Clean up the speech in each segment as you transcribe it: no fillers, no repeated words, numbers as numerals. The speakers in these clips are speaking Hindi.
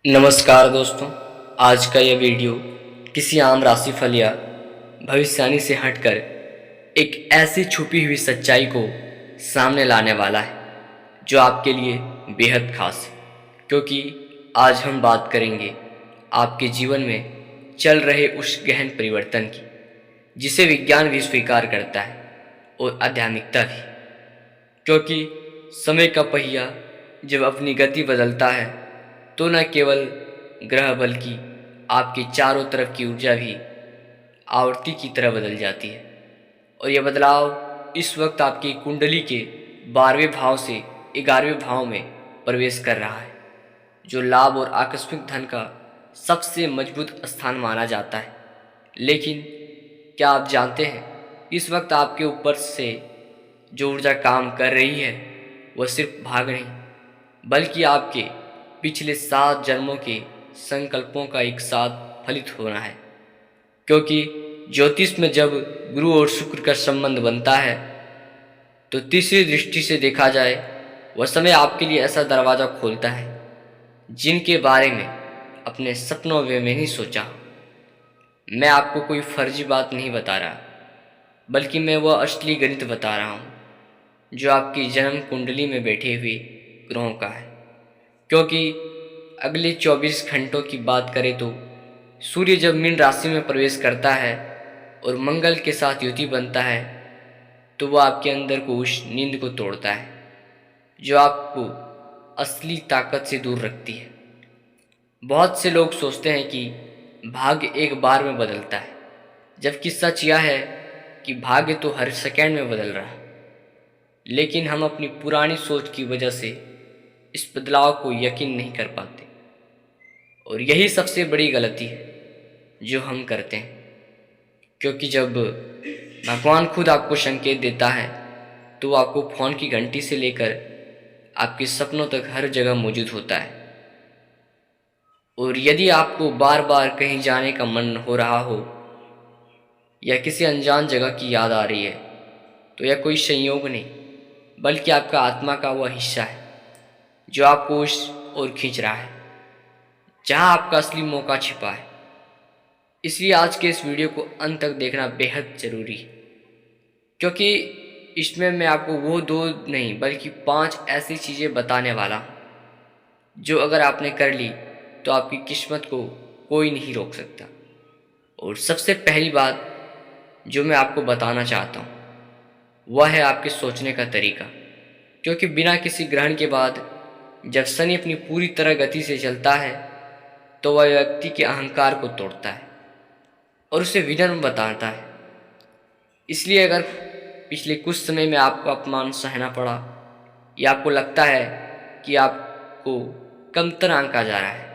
नमस्कार दोस्तों। आज का यह वीडियो किसी आम राशिफल या भविष्यवाणी से हटकर एक ऐसी छुपी हुई सच्चाई को सामने लाने वाला है जो आपके लिए बेहद खास है, क्योंकि आज हम बात करेंगे आपके जीवन में चल रहे उस गहन परिवर्तन की जिसे विज्ञान भी स्वीकार करता है और आध्यात्मिकता भी। क्योंकि समय का पहिया जब अपनी गति बदलता है तो न केवल ग्रह बल्कि आपके चारों तरफ की ऊर्जा भी आवर्ती की तरह बदल जाती है। और यह बदलाव इस वक्त आपकी कुंडली के 12वें भाव से 11वें भाव में प्रवेश कर रहा है, जो लाभ और आकस्मिक धन का सबसे मजबूत स्थान माना जाता है। लेकिन क्या आप जानते हैं, इस वक्त आपके ऊपर से जो ऊर्जा काम कर रही है वह सिर्फ भाग नहीं, बल्कि आपके पिछले 7 जन्मों के संकल्पों का एक साथ फलित होना है। क्योंकि ज्योतिष में जब गुरु और शुक्र का संबंध बनता है तो तीसरी दृष्टि से देखा जाए वह समय आपके लिए ऐसा दरवाज़ा खोलता है जिनके बारे में अपने सपनों में नहीं सोचा। मैं आपको कोई फर्जी बात नहीं बता रहा, बल्कि मैं वह असली गणित बता रहा हूँ जो आपकी जन्म कुंडली में बैठे हुए ग्रहों का है। क्योंकि अगले 24 घंटों की बात करें तो सूर्य जब मीन राशि में प्रवेश करता है और मंगल के साथ युति बनता है तो वह आपके अंदर को उस नींद को तोड़ता है जो आपको असली ताकत से दूर रखती है। बहुत से लोग सोचते हैं कि भाग्य एक बार में बदलता है, जबकि सच यह है कि भाग्य तो हर सेकंड में बदल रहा है। लेकिन हम अपनी पुरानी सोच की वजह से इस बदलाव को यकीन नहीं कर पाते, और यही सबसे बड़ी गलती है जो हम करते हैं। क्योंकि जब भगवान खुद आपको संकेत देता है तो आपको फ़ोन की घंटी से लेकर आपके सपनों तक हर जगह मौजूद होता है। और यदि आपको बार बार कहीं जाने का मन हो रहा हो या किसी अनजान जगह की याद आ रही है तो यह कोई संयोग नहीं, बल्कि आपका आत्मा का वह हिस्सा है जो आपको उस ओर खींच रहा है जहां आपका असली मौका छिपा है। इसलिए आज के इस वीडियो को अंत तक देखना बेहद ज़रूरी है, क्योंकि इसमें मैं आपको वो 2 नहीं बल्कि 5 ऐसी चीज़ें बताने वाला हूँ जो अगर आपने कर ली तो आपकी किस्मत को कोई नहीं रोक सकता। और सबसे पहली बात जो मैं आपको बताना चाहता हूँ वह है आपके सोचने का तरीका। क्योंकि बिना किसी ग्रहण के बाद जब शनि अपनी पूरी तरह गति से चलता है तो वह व्यक्ति के अहंकार को तोड़ता है और उसे विनम्र बताता है। इसलिए अगर पिछले कुछ समय में आपको अपमान सहना पड़ा या आपको लगता है कि आपको कमतर आंका जा रहा है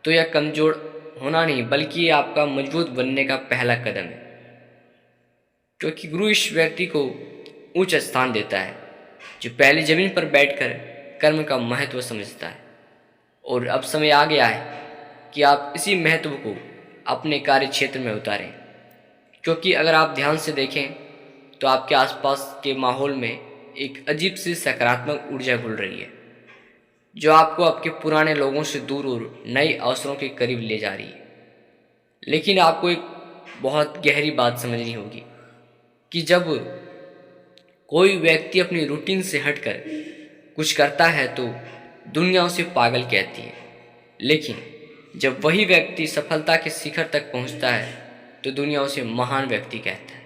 तो यह कमज़ोर होना नहीं, बल्कि ये आपका मजबूत बनने का पहला कदम है। क्योंकि गुरु इस व्यक्ति को उच्च स्थान देता है जो पहले जमीन पर बैठकर कर्म का महत्व समझता है। और अब समय आ गया है कि आप इसी महत्व को अपने कार्य क्षेत्र में उतारें। क्योंकि अगर आप ध्यान से देखें तो आपके आसपास के माहौल में एक अजीब सी सकारात्मक ऊर्जा घुल रही है जो आपको आपके पुराने लोगों से दूर और नए अवसरों के करीब ले जा रही है। लेकिन आपको एक बहुत गहरी बात समझनी होगी कि जब कोई व्यक्ति अपनी रूटीन से हटकर कुछ करता है तो दुनिया उसे पागल कहती है, लेकिन जब वही व्यक्ति सफलता के शिखर तक पहुंचता है तो दुनिया उसे महान व्यक्ति कहता है।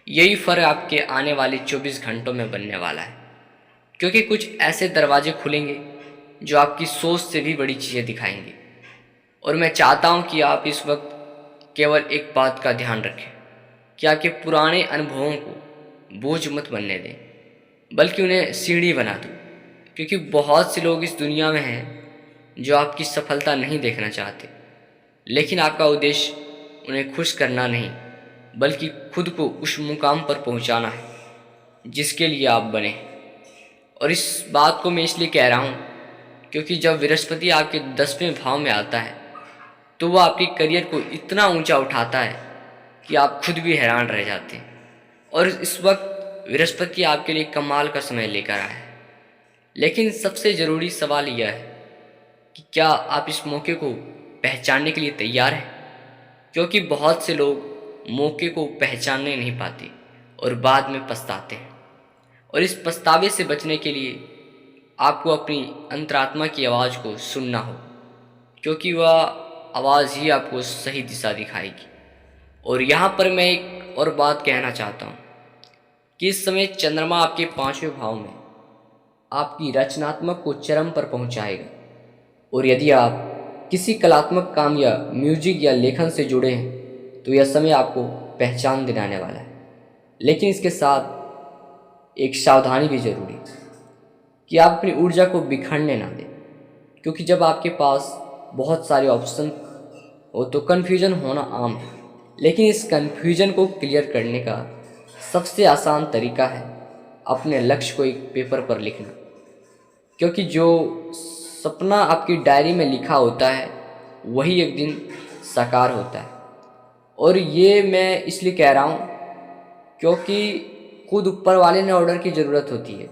यही फर्क आपके आने वाले 24 घंटों में बनने वाला है। क्योंकि कुछ ऐसे दरवाजे खुलेंगे जो आपकी सोच से भी बड़ी चीज़ें दिखाएंगे। और मैं चाहता हूं कि आप इस वक्त केवल एक बात का ध्यान रखें कि आपके पुराने अनुभवों को बोझ मत बनने दें, बल्कि उन्हें सीढ़ी बना दो। क्योंकि बहुत से लोग इस दुनिया में हैं जो आपकी सफलता नहीं देखना चाहते, लेकिन आपका उद्देश्य उन्हें खुश करना नहीं बल्कि खुद को उस मुकाम पर पहुंचाना है जिसके लिए आप बने। और इस बात को मैं इसलिए कह रहा हूँ क्योंकि जब बृहस्पति आपके 10वें भाव में आता है तो वह आपके करियर को इतना ऊंचा उठाता है कि आप खुद भी हैरान रह जाते हैं। और इस वक्त बृहस्पति आपके लिए कमाल का समय लेकर आया है। लेकिन सबसे ज़रूरी सवाल यह है कि क्या आप इस मौके को पहचानने के लिए तैयार हैं? क्योंकि बहुत से लोग मौके को पहचानने नहीं पाते और बाद में पछताते हैं। और इस पछतावे से बचने के लिए आपको अपनी अंतरात्मा की आवाज़ को सुनना हो, क्योंकि वह आवाज़ ही आपको सही दिशा दिखाएगी। और यहाँ पर मैं एक और बात कहना चाहता हूँ कि इस समय चंद्रमा आपके 5वें भाव में आपकी रचनात्मक को चरम पर पहुँचाएगा। और यदि आप किसी कलात्मक काम या म्यूजिक या लेखन से जुड़े हैं तो यह समय आपको पहचान दिलाने वाला है। लेकिन इसके साथ एक सावधानी भी जरूरी है कि आप अपनी ऊर्जा को बिखरने ना दें, क्योंकि जब आपके पास बहुत सारे ऑप्शन हो तो कन्फ्यूजन होना आम है। लेकिन इस कन्फ्यूजन को क्लियर करने का सबसे आसान तरीका है अपने लक्ष्य को एक पेपर पर लिखना, क्योंकि जो सपना आपकी डायरी में लिखा होता है वही एक दिन साकार होता है। और ये मैं इसलिए कह रहा हूँ क्योंकि खुद ऊपर वाले ने ऑर्डर की ज़रूरत होती है।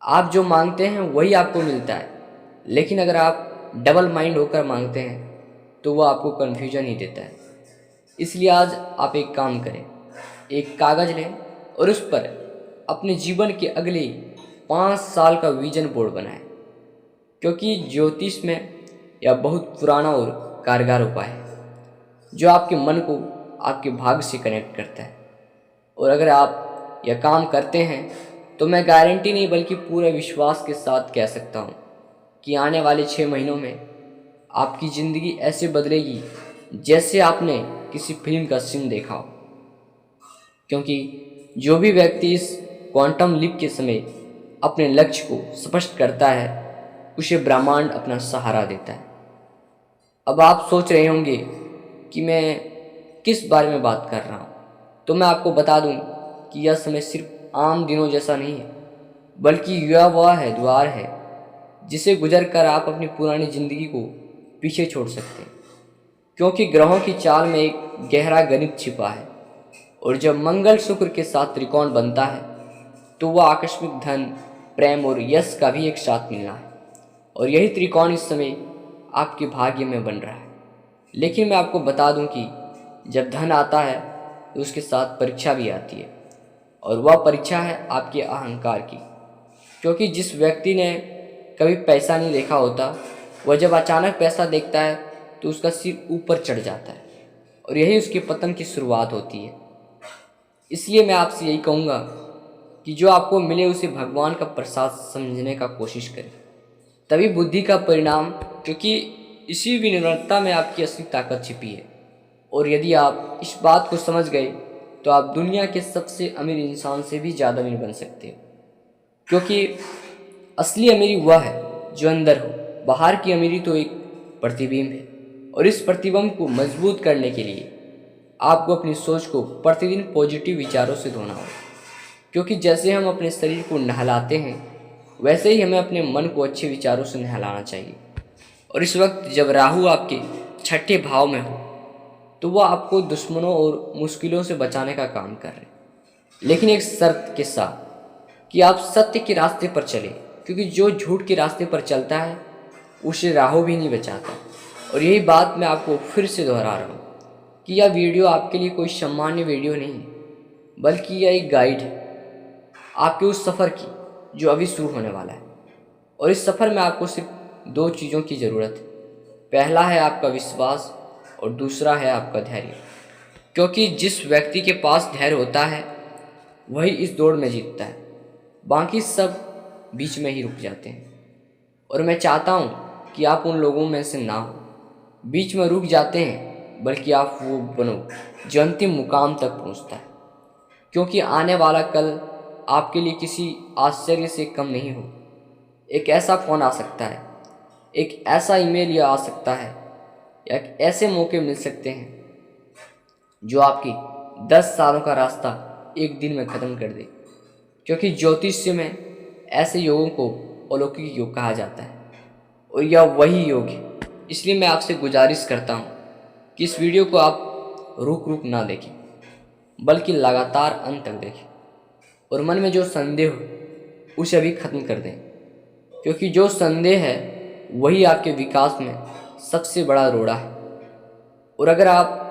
आप जो मांगते हैं वही आपको मिलता है, लेकिन अगर आप डबल माइंड होकर मांगते हैं तो वह आपको कन्फ्यूजन ही देता है। इसलिए आज आप एक काम करें, एक कागज़ लें और उस पर अपने जीवन के अगले 5 साल का विजन बोर्ड बनाएं, क्योंकि ज्योतिष में यह बहुत पुराना और कारगर उपाय है जो आपके मन को आपके भाग्य से कनेक्ट करता है। और अगर आप यह काम करते हैं तो मैं गारंटी नहीं बल्कि पूरे विश्वास के साथ कह सकता हूँ कि आने वाले 6 महीनों में आपकी ज़िंदगी ऐसे बदलेगी जैसे आपने किसी फिल्म का सीन देखा हो। क्योंकि जो भी व्यक्ति इस क्वांटम लीप के समय अपने लक्ष्य को स्पष्ट करता है उसे ब्रह्मांड अपना सहारा देता है। अब आप सोच रहे होंगे कि मैं किस बारे में बात कर रहा हूँ, तो मैं आपको बता दूं कि यह समय सिर्फ आम दिनों जैसा नहीं है, बल्कि यह वह है द्वार है जिसे गुजर कर आप अपनी पुरानी ज़िंदगी को पीछे छोड़ सकते हैं। क्योंकि ग्रहों की चाल में एक गहरा गणित छिपा है, और जब मंगल शुक्र के साथ त्रिकोण बनता है तो वह आकस्मिक धन, प्रेम और यश का भी एक साथ मिलना है। और यही त्रिकोण इस समय आपके भाग्य में बन रहा है। लेकिन मैं आपको बता दूं कि जब धन आता है तो उसके साथ परीक्षा भी आती है, और वह परीक्षा है आपके अहंकार की। क्योंकि जिस व्यक्ति ने कभी पैसा नहीं देखा होता वह जब अचानक पैसा देखता है तो उसका सिर ऊपर चढ़ जाता है, और यही उसके पतन की शुरुआत होती है। इसलिए मैं आपसे यही कहूँगा कि जो आपको मिले उसे भगवान का प्रसाद समझने का कोशिश करें, तभी बुद्धि का परिणाम, क्योंकि इसी विनम्रता में आपकी असली ताकत छिपी है। और यदि आप इस बात को समझ गए तो आप दुनिया के सबसे अमीर इंसान से भी ज़्यादा अमीर बन सकते हो। क्योंकि असली अमीरी वह है जो अंदर हो, बाहर की अमीरी तो एक प्रतिबिंब है। और इस प्रतिबिंब को मजबूत करने के लिए आपको अपनी सोच को प्रतिदिन पॉजिटिव विचारों से धोना होगा। क्योंकि जैसे हम अपने शरीर को नहलाते हैं वैसे ही हमें अपने मन को अच्छे विचारों से नहलाना चाहिए। और इस वक्त जब राहु आपके 6ठे भाव में हो तो वह आपको दुश्मनों और मुश्किलों से बचाने का काम कर रहे हैं, लेकिन एक शर्त के साथ कि आप सत्य के रास्ते पर चलें। क्योंकि जो झूठ के रास्ते पर चलता है उसे राहु भी नहीं बचाता। और यही बात मैं आपको फिर से दोहरा रहा हूँ कि यह वीडियो आपके लिए कोई सामान्य वीडियो नहीं है, बल्कि यह एक गाइड है आपके उस सफ़र की जो अभी शुरू होने वाला है। और इस सफ़र में आपको सिर्फ 2 चीज़ों की ज़रूरत है। पहला है आपका विश्वास और दूसरा है आपका धैर्य। क्योंकि जिस व्यक्ति के पास धैर्य होता है वही इस दौड़ में जीतता है, बाकी सब बीच में ही रुक जाते हैं। और मैं चाहता हूँ कि आप उन लोगों में से ना हो बीच में रुक जाते हैं, बल्कि आप वो बनो जो अंतिम मुकाम तक पहुँचता है। क्योंकि आने वाला कल आपके लिए किसी आश्चर्य से कम नहीं हो। एक ऐसा फ़ोन आ सकता है, एक ऐसा ईमेल या आ सकता है, या ऐसे मौके मिल सकते हैं जो आपकी 10 सालों का रास्ता एक दिन में ख़त्म कर दे। क्योंकि ज्योतिष में ऐसे योगों को अलौकिक योग कहा जाता है, और यह वही योग है। इसलिए मैं आपसे गुजारिश करता हूँ कि इस वीडियो को आप रुक ना देखें, बल्कि लगातार अंत तक देखें। और मन में जो संदेह हो उसे अभी ख़त्म कर दें, क्योंकि जो संदेह है वही आपके विकास में सबसे बड़ा रोड़ा है। और अगर आप